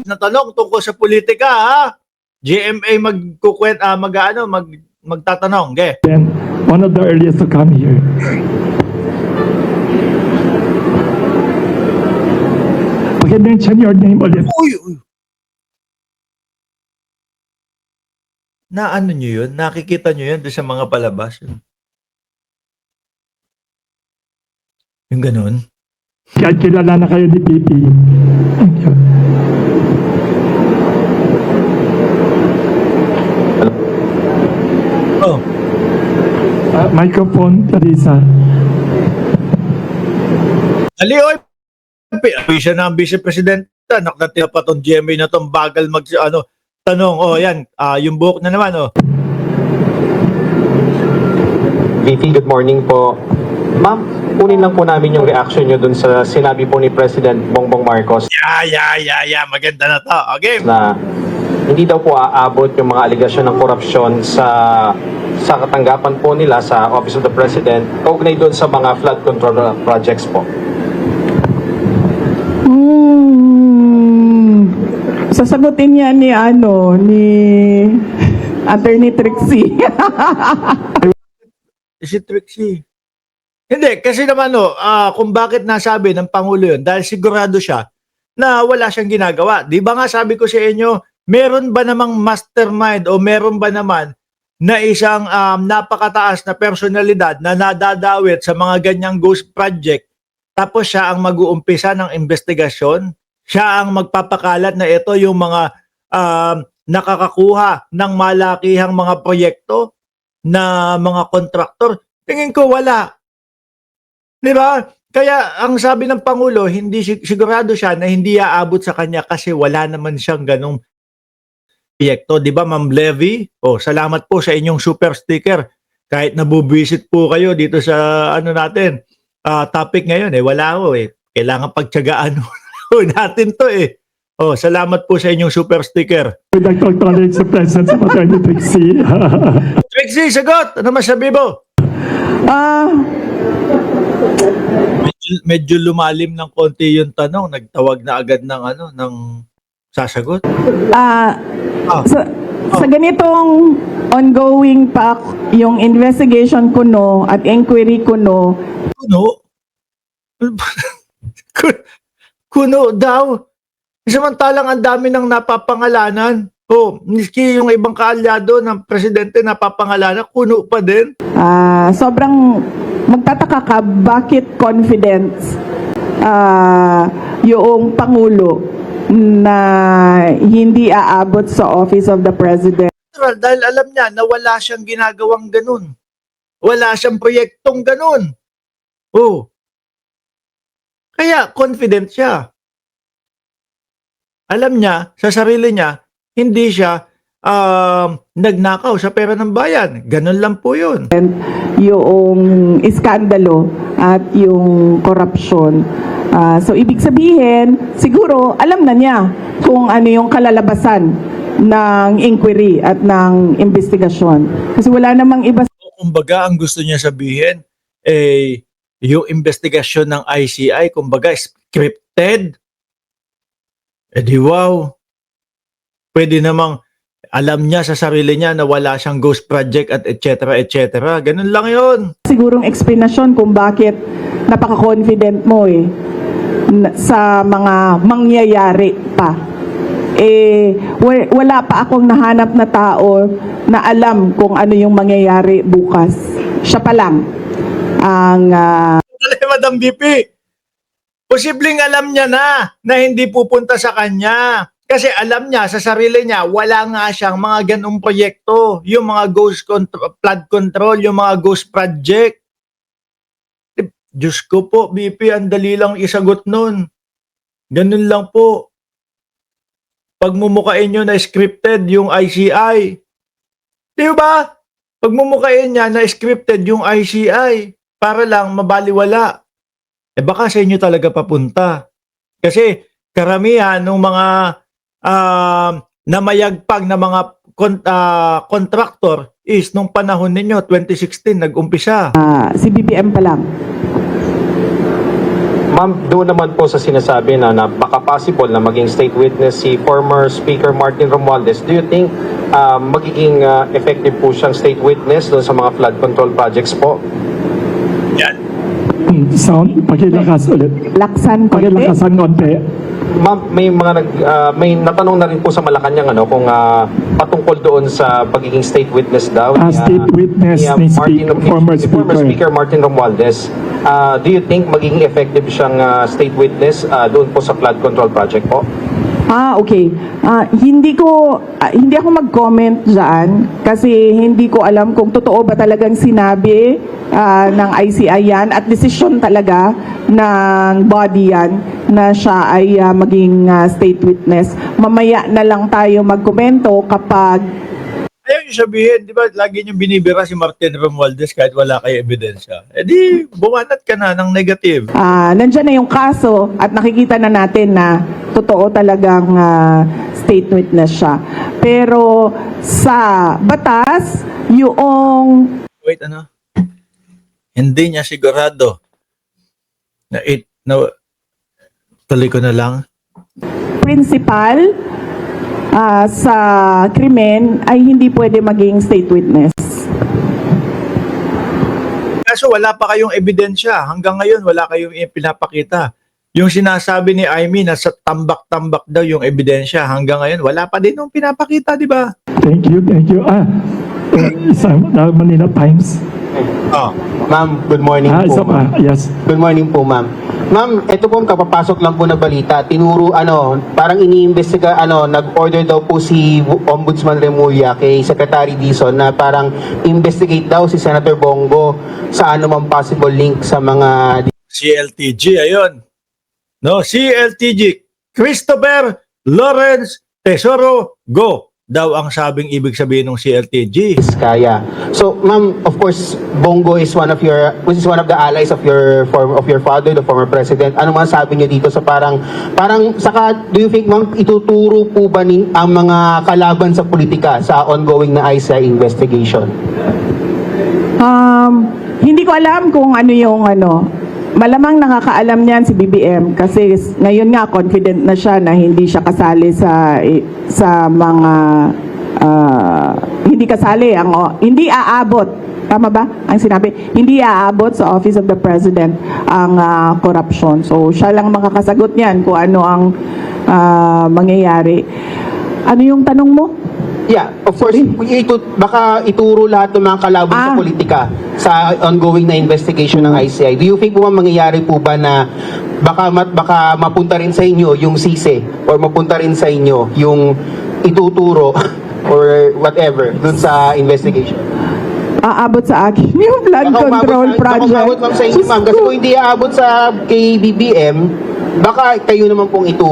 na tanong tungkol sa politika, ha? GMA magtatanong. Okay. Then, one of the earliest to come here. Pag-mention your name ulit. Uy. Na ano nyo yun? Nakikita nyo yun doon sa mga palabas? Yung ganun? Kahit kilala na kayo ni PP. Oh. Microphone, Teresa. Ali, oy! Siya na ang vice-president. Naknatin pa itong GMA na itong bagal tanong. Oh, yan. Yung buhok na naman, oh. VP, good morning po. Ma'am, kunin lang po namin yung reaction nyo dun sa sinabi po ni President Bongbong Marcos Yeah. Maganda na to. Okay. na hindi daw po aabot yung mga aligasyon ng korupsyon sa katanggapan po nila sa Office of the President kaugnay dun sa mga flood control projects po. Sasagutin niya ni Attorney Trixie. Si Trixie. Hindi, kasi naman kung bakit nasabi ng Pangulo yun, dahil sigurado siya na wala siyang ginagawa. Di ba nga sabi ko sa inyo, meron ba namang mastermind o meron ba naman na isang napakataas na personalidad na nadadawit sa mga ganyang ghost project, tapos siya ang mag-uumpisa ng investigasyon? Siya ang magpapakalat na ito yung mga nakakakuha ng malakihang mga proyekto na mga kontraktor. Tingin ko wala. Di ba? Kaya ang sabi ng Pangulo, hindi sigurado siya na hindi aabot sa kanya kasi wala naman siyang ganong proyekto. Di ba, Ma'am Levy? Salamat po sa inyong super sticker. Kahit nabubisit po kayo dito sa natin, topic ngayon, wala ko Kailangan pagtiyagaan natin to salamat po sa inyong super sticker. We'd like to acknowledge the presence of Attorney Trixie. Trixie, sagot! Ano masabi mo? Medyo lumalim ng konti yung tanong. Nagtawag na agad ng sasagot. Sa ganitong ongoing pa yung investigation kuno at inquiry kuno. Kuno daw. Samantalang ang dami ng napapangalanan. Miski yung ibang kaalyado ng presidente napapangalanan, kuno pa din. Sobrang magtataka ka bakit confidence yung Pangulo na hindi aabot sa Office of the President. Dahil alam niya na wala siyang ginagawang ganun. Wala siyang proyektong ganun. Kaya confident siya. Alam niya, sa sarili niya, hindi siya nagnakaw sa pera ng bayan. Ganun lang po yun. Yung iskandalo at yung korupsyon. So ibig sabihin, siguro alam na niya kung ano yung kalalabasan ng inquiry at ng investigasyon. Kasi wala namang iba. Kumbaga, ang gusto niya sabihin, yung investigasyon ng ICI, kumbaga, scripted. Di wow. Pwede namang alam niya sa sarili niya na wala siyang ghost project at etc. Ganun lang yun. Sigurong explanation kung bakit napaka-confident mo sa mga mangyayari pa. Wala pa akong nahanap na tao na alam kung ano yung mangyayari bukas. Siya pa lang ang Madam VP, posibleng alam niya na hindi pupunta sa kanya. Kasi alam niya sa sarili niya, wala nga siyang mga ganong proyekto. Yung mga flood control, yung mga ghost project. Diyos ko po, VP, ang dali lang isagot nun. Ganun lang po. Pagmumukain nyo na scripted yung ICI. Di ba? Pagmumukain niya na scripted yung ICI para lang mabaliwala. Baka sa inyo talaga papunta. Kasi karamihan ng mga namayagpag na mga contractor is nung panahon ninyo, 2016, nag-umpisa. si BBM pa lang. Ma'am, doon naman po sa sinasabi na baka possible na maging state witness si former Speaker Martin Romualdez, do you think magiging effective po siyang state witness doon sa mga flood control projects po? Yan. Sound, pakilakas ulit. Laksan konti. Pakilakasan konti. Ma'am, may natanong na rin po sa Malacanang kung patungkol doon sa pagiging state witness daw State witness ni former former Speaker. Speaker Martin Romualdez. Do you think magiging effective siyang state witness doon po sa flood control project po? Okay. Hindi ako mag-comment diyan kasi hindi ko alam kung totoo ba talagang sinabi ng ICI yan at desisyon talaga ng body yan na siya ay maging state witness. Mamaya na lang tayo magkomento kapag Ayaw niyo sabihin, di ba, lagi niyo binibira si Martin Romualdez kahit wala kayo ebidensya. Eh di, bumanat ka na ng negative. nandyan na yung kaso at nakikita na natin na totoo talagang state witness siya. Pero sa batas, yung Wait, ano? Hindi niya sigurado na tuloy ko na lang. principal sa krimen ay hindi pwede maging state witness. Kaso wala pa kayong ebidensya. Hanggang ngayon, wala kayong pinapakita. Yung sinasabi ni Aimee na sa tambak-tambak daw yung ebidensya, hanggang ngayon, wala pa din yung pinapakita, di ba? Thank you, thank you. Isang Manila Times. Oh. Ma'am, good morning Isa po. pa, yes. Good morning po, ma'am. Ma'am, ito po kapapasok lang po na balita. Tinuro, parang iniimbestiga, nag-order daw po si Ombudsman Remulla kay Secretary Dizon na parang investigate daw si Senator Bongo sa anumang possible link sa mga CLTG, ayun. No, CLTG. Christopher Lawrence Tesoro Go daw ang sabing ibig sabihin ng CLTG. Diskaya. So, ma'am, of course, Bongo is one of the allies of your father, the former president. Ano man sabi niyo dito sa parang saka do you think, ma'am, ituturo po ba ang mga kalaban sa politika sa ongoing na ICI investigation? Hindi ko alam kung ano yung malamang nakakaalam niyan si BBM kasi ngayon nga confident na siya na hindi siya kasali sa mga hindi aabot, tama ba ang sinabi? Hindi aabot sa Office of the President ang corruption. So siya lang makakasagot niyan kung ano ang mangyayari. Ano yung tanong mo? Yeah, of course, baka ituro lahat ng mga kalaban sa politika sa ongoing na investigation ng ICI. Do you think po mangyayari po ba na baka mapunta rin sa inyo yung sisi or mapunta rin sa inyo yung ituturo or whatever dun sa investigation? Aabot sa akin yung blood control project. Baka umabot, ma'am, sa inyo, ma'am. Kasi kung hindi aabot sa kay BBM, baka kayo naman pong ituro